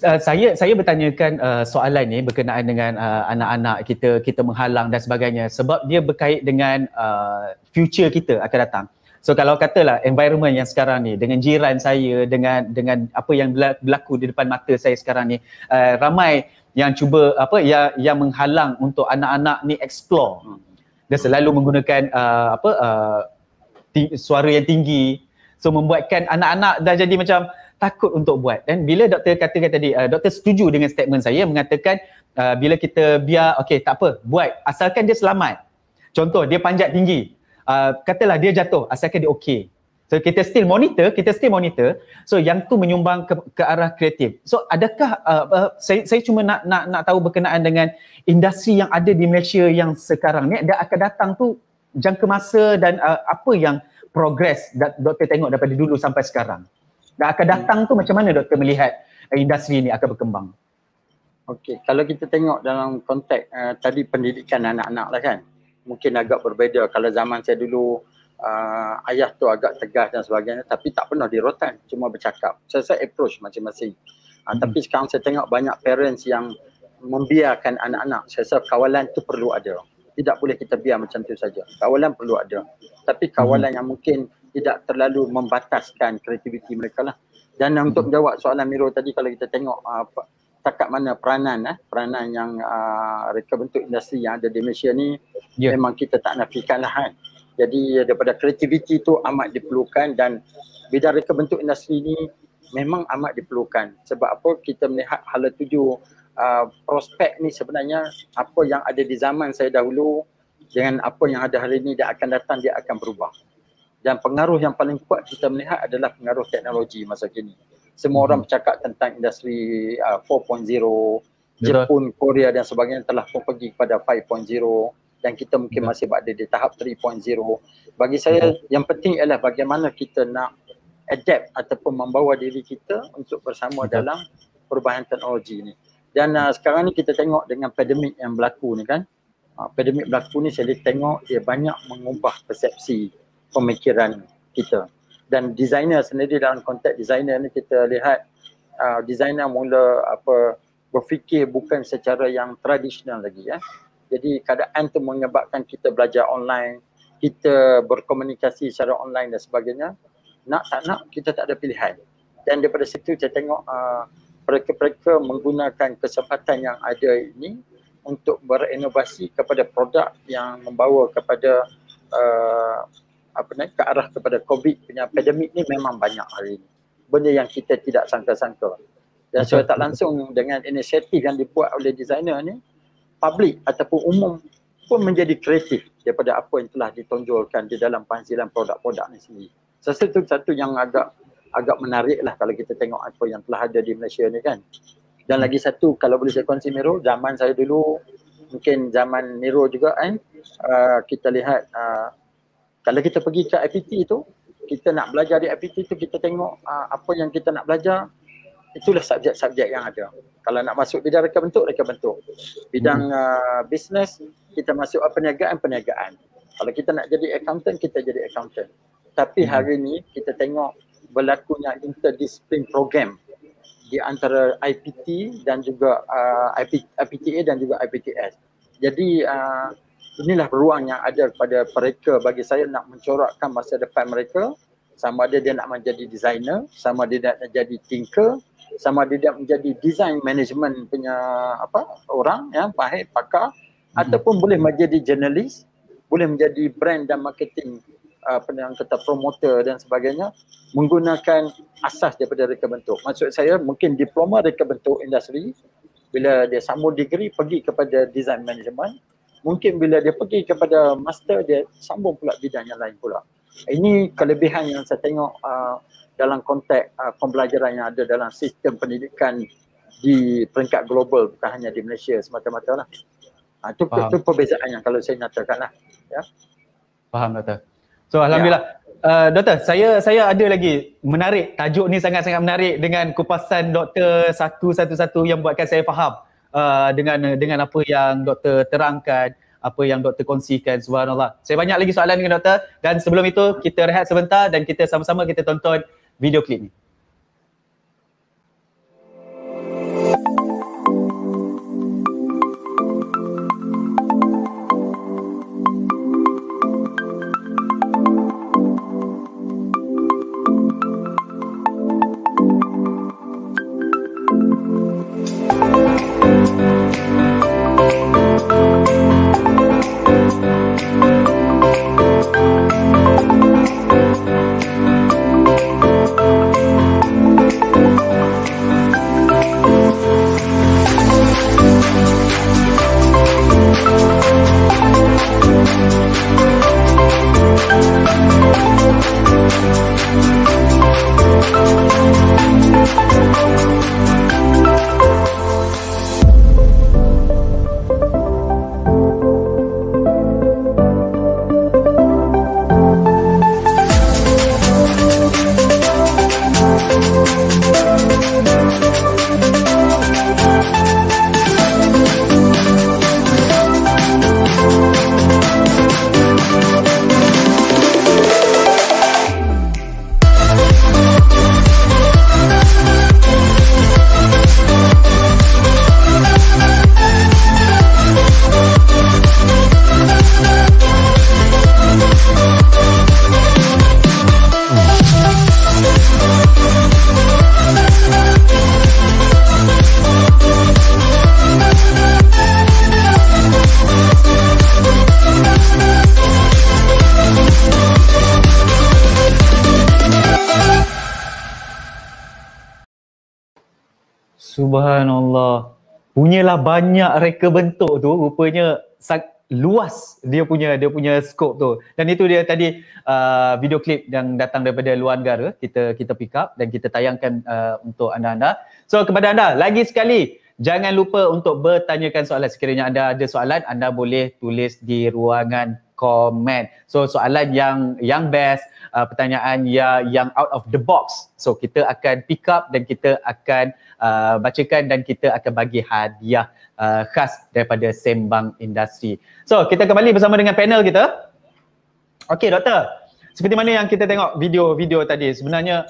Saya bertanyakan soalan ni berkenaan dengan anak-anak kita menghalang dan sebagainya sebab dia berkait dengan future kita akan datang. So kalau katalah environment yang sekarang ni dengan jiran saya, dengan apa yang berlaku di depan mata saya sekarang ni, ramai yang cuba yang menghalang untuk anak-anak ni explore. Dia selalu menggunakan suara yang tinggi, so membuatkan anak-anak dah jadi macam takut untuk buat. Dan bila doktor katakan tadi, doktor setuju dengan statement saya mengatakan bila kita biar, okey tak apa, buat asalkan dia selamat. Contoh dia panjat tinggi, katalah dia jatuh asalkan dia okey. So kita still monitor. So yang tu menyumbang ke arah kreatif. So adakah saya cuma nak tahu berkenaan dengan industri yang ada di Malaysia yang sekarang ni dan akan datang tu jangka masa dan apa yang progress doktor tengok daripada dulu sampai sekarang. Dan akan datang tu macam mana doktor melihat industri ni akan berkembang? Okey, kalau kita tengok dalam konteks tadi pendidikan anak-anak lah kan, mungkin agak berbeza. Kalau zaman saya dulu ayah tu agak tegas dan sebagainya, tapi tak pernah dirotan, cuma bercakap. Saya approach masing-masing. Tapi sekarang saya tengok banyak parents yang membiarkan anak-anak. Saya rasa kawalan tu perlu ada. Tidak boleh kita biar macam tu saja. Kawalan perlu ada. Tapi kawalan yang mungkin tidak terlalu membataskan kreativiti mereka lah. Dan untuk menjawab soalan Miro tadi, kalau kita tengok takat mana peranan yang reka bentuk industri yang ada di Malaysia ni, memang kita tak nafikan lah kan. Jadi daripada kreativiti tu amat diperlukan, dan bidang reka bentuk industri ni memang amat diperlukan. Sebab apa? Kita melihat hala tuju prospek ni sebenarnya apa yang ada di zaman saya dahulu dengan apa yang ada hari ini dia akan datang, dia akan berubah. Dan pengaruh yang paling kuat kita melihat adalah pengaruh teknologi masa kini. Semua orang bercakap tentang industri 4.0, Jepun, Korea dan sebagainya telah pun pergi kepada 5.0, dan kita mungkin masih berada di tahap 3.0. Bagi saya yang penting ialah bagaimana kita nak adapt ataupun membawa diri kita untuk bersama dalam perubahan teknologi ni. Dan sekarang ni kita tengok dengan pandemik yang berlaku ni kan, pandemik berlaku ni saya tengok dia banyak mengubah persepsi pemikiran kita. Dan designer sendiri, dalam konteks designer ni kita lihat designer mula berfikir bukan secara yang tradisional lagi ya. Jadi keadaan tu menyebabkan kita belajar online, kita berkomunikasi secara online dan sebagainya. Nak tak nak kita tak ada pilihan. Dan daripada situ saya tengok mereka menggunakan kesempatan yang ada ini untuk berinovasi kepada produk yang membawa kepada ke arah kepada COVID punya pandemik ni. Memang banyak hari ini benda yang kita tidak sangka-sangka, dan secara tak langsung dengan inisiatif yang dibuat oleh designer ni, publik ataupun umum pun menjadi kreatif daripada apa yang telah ditonjolkan di dalam penghasilan produk-produk ni sendiri. Itu satu yang agak menarik lah kalau kita tengok apa yang telah ada di Malaysia ni kan. Dan lagi satu, kalau boleh saya kongsi Miro, zaman saya dulu, mungkin zaman Miro juga kan, kita lihat kalau kita pergi ke IPT tu, kita nak belajar di IPT tu, kita tengok apa yang kita nak belajar, itulah subjek-subjek yang ada. Kalau nak masuk bidang reka bentuk. Bidang bisnes, kita masuk perniagaan. Kalau kita nak jadi accountant, kita jadi accountant. Tapi hari ni kita tengok berlakunya interdisiplin program di antara IPT dan juga IPTA dan juga IPTS. Jadi inilah ruang yang ada kepada mereka bagi saya nak mencorakkan masa depan mereka, sama ada dia nak menjadi designer, sama ada dia nak jadi thinker, sama ada dia menjadi design management punya orang yang mahir, pakar, ataupun boleh menjadi jurnalis, boleh menjadi brand dan marketing promoter dan sebagainya, menggunakan asas daripada reka bentuk. Maksud saya mungkin diploma reka bentuk industri, bila dia sambung degree pergi kepada design management, mungkin bila dia pergi kepada master dia sambung pula bidang yang lain pula. Ini kelebihan yang saya tengok dalam konteks pembelajaran yang ada dalam sistem pendidikan di peringkat global, bukan hanya di Malaysia semata-mata lah. Itu perbezaan yang kalau saya nyatakan lah. Ya. Faham doktor. So alhamdulillah. Doktor, saya ada lagi menarik, tajuk ni sangat-sangat menarik dengan kupasan doktor satu-satu yang buatkan saya faham dengan apa yang doktor terangkan, apa yang doktor kongsikan. Subhanallah. Saya banyak lagi soalan dengan doktor, dan sebelum itu kita rehat sebentar dan kita sama-sama kita tonton video klip ni. Subhanallah. Punyalah banyak reka bentuk tu, rupanya luas dia punya skop tu. Dan itu dia tadi video klip yang datang daripada luar negara, kita pick up dan kita tayangkan untuk anda-anda. So kepada anda, lagi sekali jangan lupa untuk bertanyakan soalan. Sekiranya anda ada soalan, anda boleh tulis di ruangan komen. So soalan yang best, pertanyaan yang out of the box. So kita akan pick up dan kita akan bacakan dan kita akan bagi hadiah khas daripada Sembang Industri. So kita kembali bersama dengan panel kita. Okey doktor, seperti mana yang kita tengok video tadi, sebenarnya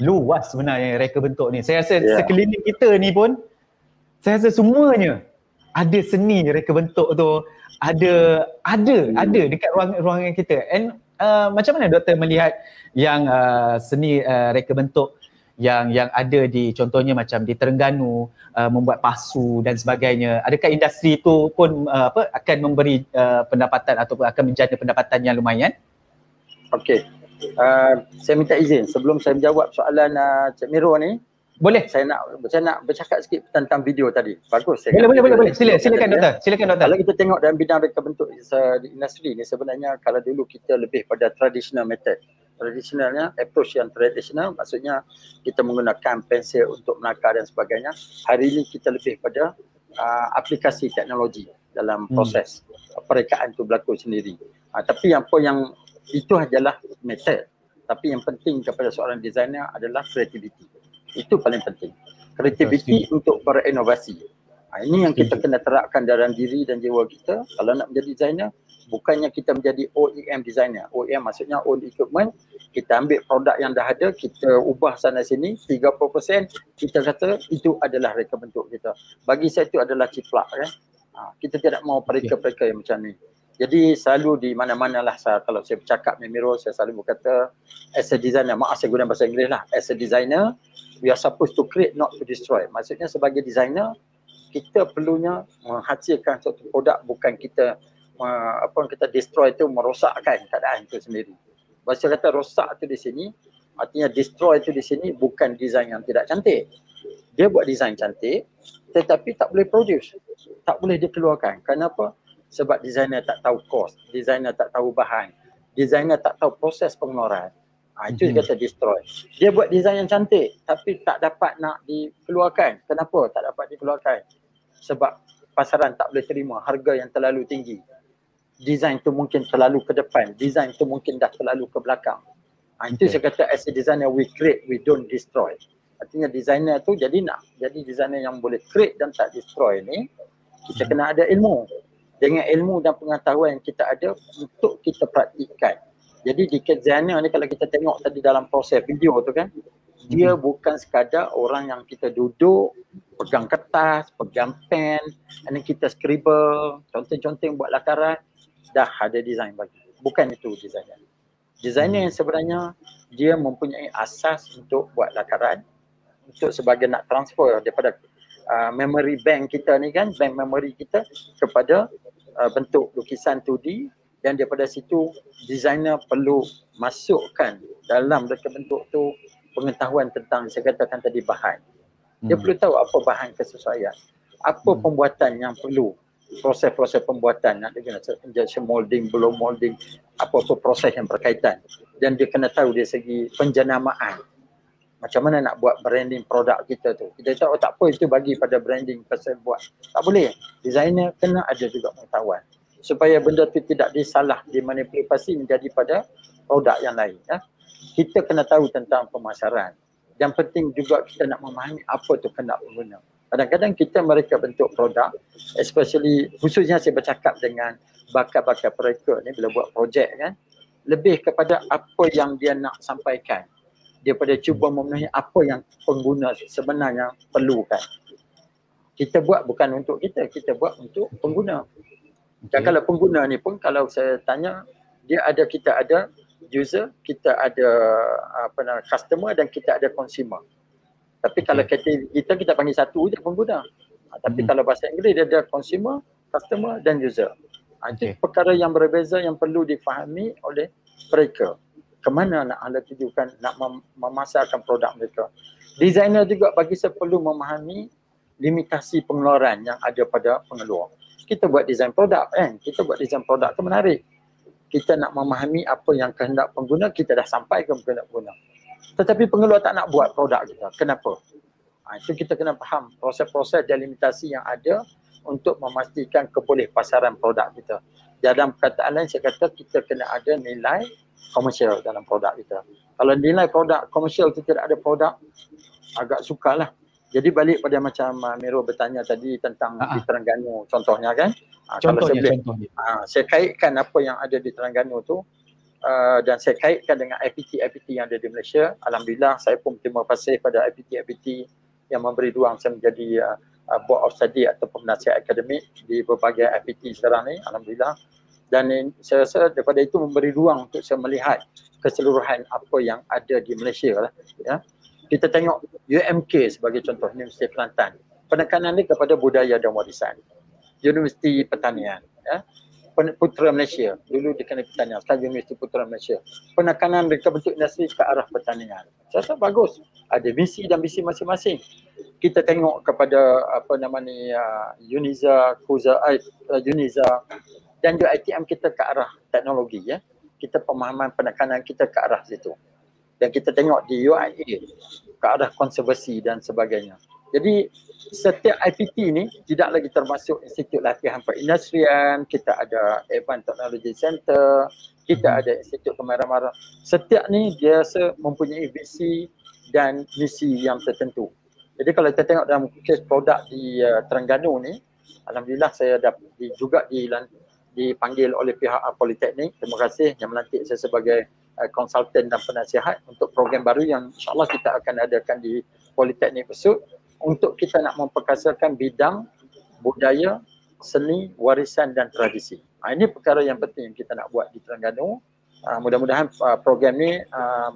luas sebenarnya reka bentuk ni. Saya rasa sekeliling kita ni pun, saya rasa semuanya ada seni reka bentuk tu, ada dekat ruangan kita. And macam mana doktor melihat yang seni reka bentuk yang ada di, contohnya macam di Terengganu, membuat pasu dan sebagainya. Adakah industri itu pun akan memberi pendapatan ataupun akan menjana pendapatan yang lumayan? Okey. Saya minta izin sebelum saya menjawab soalan Cik Miro ni. Boleh. Saya nak bercakap sikit tentang video tadi. Bagus. Boleh. Silakan doktor. Kalau kita tengok dalam bidang reka bentuk di industri ni, sebenarnya kalau dulu kita lebih pada traditional method. Tradisionalnya, approach yang tradisional, maksudnya kita menggunakan pensel untuk menakar dan sebagainya. Hari ini kita lebih pada aplikasi teknologi dalam proses perekaan itu berlaku sendiri. Tapi yang itu adalah method. Tapi yang penting kepada seorang designer adalah creativity. Itu paling penting. Creativity untuk berinovasi. Ini yang kita kena terapkan dalam diri dan jiwa kita. Kalau nak menjadi designer, bukannya kita menjadi OEM designer. OEM maksudnya own equipment. Kita ambil produk yang dah ada, kita ubah sana sini, 30% kita kata itu adalah reka bentuk kita. Bagi saya itu adalah ciplak kan. Kita tidak mahu pereka-pereka yang macam ni. Jadi selalu di mana-mana lah kalau saya bercakap dengan Miro, saya selalu berkata as a designer, maaf saya guna bahasa Inggeris lah, as a designer we are supposed to create not to destroy. Maksudnya sebagai designer kita perlunya menghasilkan suatu produk, bukan kita kita destroy itu merosakkan keadaan itu sendiri. Bahasa kata rosak itu di sini, artinya destroy itu di sini bukan design yang tidak cantik. Dia buat design cantik tetapi tak boleh produce, tak boleh dikeluarkan. Kenapa? Sebab designer tak tahu cost, designer tak tahu bahan, designer tak tahu proses pengeluaran. Itu dia kata destroy. Dia buat design yang cantik tapi tak dapat nak dikeluarkan. Kenapa tak dapat dikeluarkan? Sebab pasaran tak boleh terima harga yang terlalu tinggi. Design tu mungkin terlalu ke depan, design tu mungkin dah terlalu ke belakang. Itu saya kata as a designer we create, we don't destroy. Artinya designer tu jadi designer yang boleh create dan tak destroy ni, kita kena ada ilmu. Dengan ilmu dan pengetahuan yang kita ada untuk kita praktikkan. Jadi di designer ni kalau kita tengok tadi dalam proses video tu kan, dia bukan sekadar orang yang kita duduk, pegang kertas, pegang pen, dan kita scribble, conteng-conteng buat lakaran, dah ada design bagi. Bukan itu designer. Designer yang sebenarnya dia mempunyai asas untuk buat lakaran, untuk sebagai nak transfer daripada memory bank kita ni kan, bank memory kita kepada bentuk lukisan 2D, dan daripada situ designer perlu masukkan dalam reka bentuk tu pengetahuan tentang saya katakan tadi bahan. Dia perlu tahu apa bahan kesesuaian, apa pembuatan yang perlu, proses-proses pembuatan, nak dia injection molding, blow molding, apa-apa proses yang berkaitan, dan dia kena tahu dari segi penjenamaan. Macam mana nak buat branding produk kita tu. Kita tahu tak apa itu bagi pada branding person buat. Tak boleh. Designer kena ada juga pengetahuan. Supaya benda tu tidak disalah, dimanipulasi menjadi pada produk yang lain. Ya. Kita kena tahu tentang pemasaran. Yang penting juga kita nak memahami apa tu kena pengguna. Kadang-kadang kita mereka bentuk produk, especially khususnya saya bercakap dengan bakal-bakal mereka ni bila buat projek kan, lebih kepada apa yang dia nak sampaikan. Daripada cuba memenuhi apa yang pengguna sebenarnya perlukan. Kita buat bukan untuk kita buat untuk pengguna. Dan kalau pengguna ni pun kalau saya tanya, kita ada user, kita ada customer dan kita ada consumer. Tapi kalau kita panggil satu je pengguna. Tapi kalau bahasa Inggeris dia ada consumer, customer dan user. Itu perkara yang berbeza yang perlu difahami oleh mereka. Kemana nak anda tujukan, nak memasarkan produk mereka. Designer juga bagi saya perlu memahami limitasi pengeluaran yang ada pada pengeluar. Kita buat design produk kan, kita buat design produk tu menarik. Kita nak memahami apa yang kehendak pengguna, kita dah sampai ke kehendak pengguna. Tetapi pengeluar tak nak buat produk kita. Kenapa? Itu kita kena faham proses-proses dan limitasi yang ada untuk memastikan kebolehpasaran produk kita. Dalam perkataan lain saya kata kita kena ada nilai komersial dalam produk kita. Kalau nilai produk komersial itu tidak ada produk, agak sukarlah. Jadi balik pada macam Miro bertanya tadi tentang di Terengganu contohnya kan. Kalau saya kaitkan apa yang ada di Terengganu tu dan saya kaitkan dengan IPT yang ada di Malaysia. Alhamdulillah saya pun terima kasih pada IPT yang memberi ruang saya menjadi board of study ataupun penasihat akademik di berbagai IPT sekarang ni. Alhamdulillah. Dan saya rasa daripada itu memberi ruang untuk saya melihat keseluruhan apa yang ada di Malaysia lah. Ya. Kita tengok UMK sebagai contoh, Universiti Kelantan. Penekanan dia kepada budaya dan warisan. Universiti Pertanian. Ya. Putera Malaysia. Dulu dikenal pertanian. Sekarang Universiti Putera Malaysia. Penekanan mereka bentuk industri ke arah pertanian. Saya rasa bagus. Ada misi dan visi masing-masing. Kita tengok kepada apa nama ni Uniza, Uniza dan juga ITM kita ke arah teknologi ya. Kita pemahaman penekanan kita ke arah situ. Dan kita tengok di UIA ke arah konservasi dan sebagainya. Jadi setiap IPT ni tidak lagi termasuk Institut Latihan Perindustrian, kita ada Advanced Technology Center, kita ada Institut Kemahiran. Setiap ni dia mempunyai visi dan misi yang tertentu. Jadi kalau kita tengok dalam kes produk di Terengganu ni, alhamdulillah saya juga dipanggil oleh pihak Politeknik. Terima kasih yang melantik saya sebagai konsultan dan penasihat untuk program baru yang insyaAllah kita akan adakan di Politeknik Besut untuk kita nak memperkasakan bidang budaya, seni, warisan dan tradisi. Ini perkara yang penting kita nak buat di Terengganu. Mudah-mudahan program ni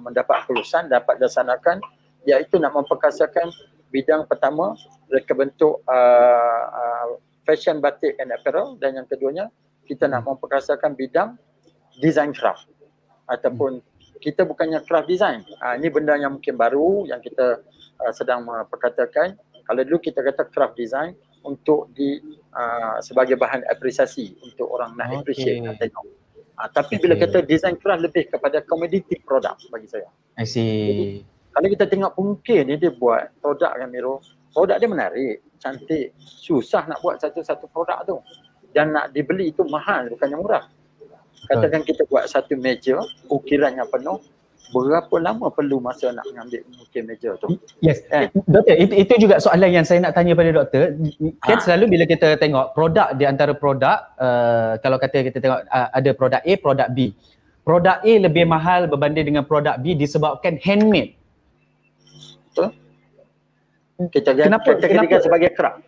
mendapat kelulusan, dapat dilaksanakan, iaitu nak memperkasakan bidang pertama mereka bentuk fashion, batik and apparel, dan yang keduanya kita nak memperkasakan bidang design craft ataupun kita bukannya craft design. Ini benda yang mungkin baru yang kita sedang perkatakan. Kalau dulu kita kata craft design untuk sebagai bahan apresiasi untuk orang nak appreciate, nak tengok. Tapi bila kita design craft lebih kepada commodity product bagi saya. I see. Jadi, kalau kita tengok mungkin dia buat produk kan Miro, produk dia menarik, cantik, susah nak buat satu-satu produk tu. Dan nak dibeli itu mahal, bukannya murah. Katakan kita buat satu meja, ukirannya penuh, berapa lama perlu masa nak mengambil ukir meja tu? Yes, Doktor, itu juga soalan yang saya nak tanya pada Doktor. Kan selalu bila kita tengok produk di antara produk, kalau kata kita tengok ada produk A, produk B. Produk A lebih mahal berbanding dengan produk B disebabkan handmade. Betul? Kita jadikan sebagai craft.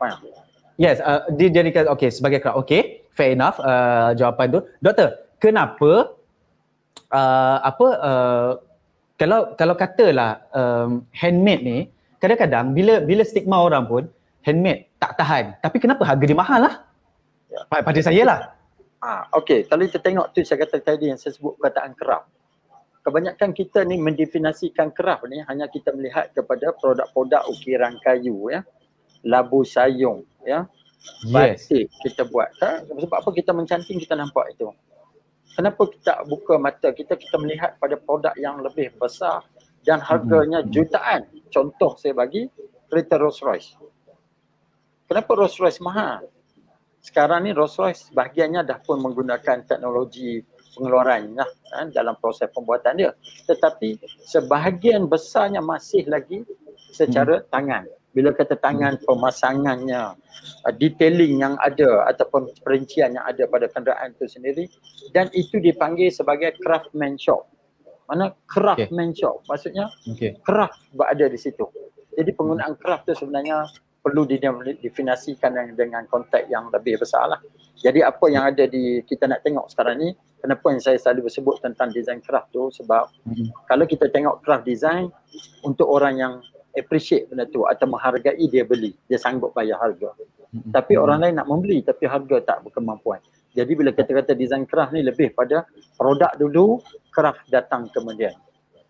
Yes, dijadikan sebagai craft. Okay, fair enough jawapan tu. Doktor, kenapa kalau katalah handmade ni kadang-kadang bila stigma orang pun handmade tak tahan, tapi kenapa harga dia mahal lah? Pada saya lah. Okey, kalau kita tengok tu saya kata tadi yang saya sebut perkataan craft. Kebanyakan kita ni mendefinisikan craft ni hanya kita melihat kepada produk-produk ukiran kayu ya. Labu sayung ya. Batik kita buat. Sebab apa kita mencanting kita nampak itu. Kenapa kita buka mata kita melihat pada produk yang lebih besar dan harganya jutaan. Contoh saya bagi kereta Rolls Royce. Kenapa Rolls Royce mahal? Sekarang ni Rolls Royce bahagiannya dah pun menggunakan teknologi pengeluaran dalam proses pembuatan dia. Tetapi sebahagian besarnya masih lagi secara tangan. Bila kata tangan, pemasangannya, detailing yang ada ataupun perincian yang ada pada kenderaan itu sendiri, dan itu dipanggil sebagai craftsmanship. Mana craftsmanship? Maksudnya craft berada di situ. Jadi penggunaan craft itu sebenarnya perlu didefinisikan dengan konteks yang lebih besar lah. Jadi apa yang ada kita nak tengok sekarang ni, kenapa yang saya selalu bersebut tentang design craft tu, sebab kalau kita tengok craft design untuk orang yang appreciate benda tu atau menghargai, dia beli, dia sanggup bayar harga. Tapi orang lain nak membeli tapi harga tak berkemampuan. Jadi bila kita kata design craft ni lebih pada produk dulu, craft datang kemudian.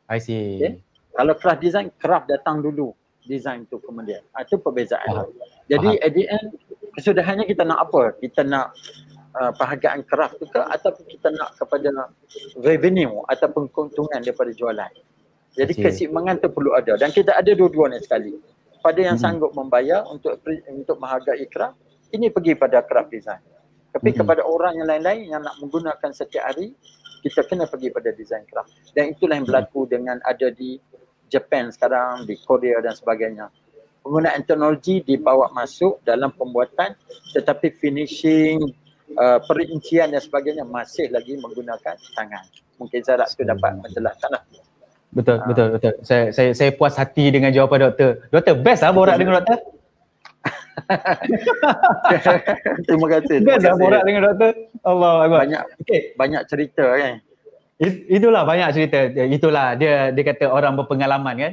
I see. Okay? Kalau craft design, craft datang dulu, design tu kemudian. Itu perbezaan. Jadi at the end kesudahannya kita nak apa? Kita nak perhargaan craft tu ke ataupun kita nak kepada revenue ataupun keuntungan daripada jualan. Jadi keseimbangan tu perlu ada dan kita ada dua-duanya sekali. Pada yang sanggup membayar untuk menghargai craft, ini pergi pada craft design. Tapi kepada orang yang lain-lain yang nak menggunakan setiap hari, kita kena pergi pada design craft. Dan itulah yang berlaku dengan ada di Japan sekarang, di Korea dan sebagainya. Penggunaan teknologi dibawa masuk dalam pembuatan, tetapi finishing, perincian dan sebagainya masih lagi menggunakan tangan. Mungkin saya tu dapat menjelaskan lah. Betul. Saya puas hati dengan jawapan doktor. Doktor, best lah borak dengan doktor. Terima kasih. Best lah borak dengan doktor. Allah Akbar. Banyak cerita kan. Itulah banyak cerita. Itulah dia kata orang berpengalaman kan.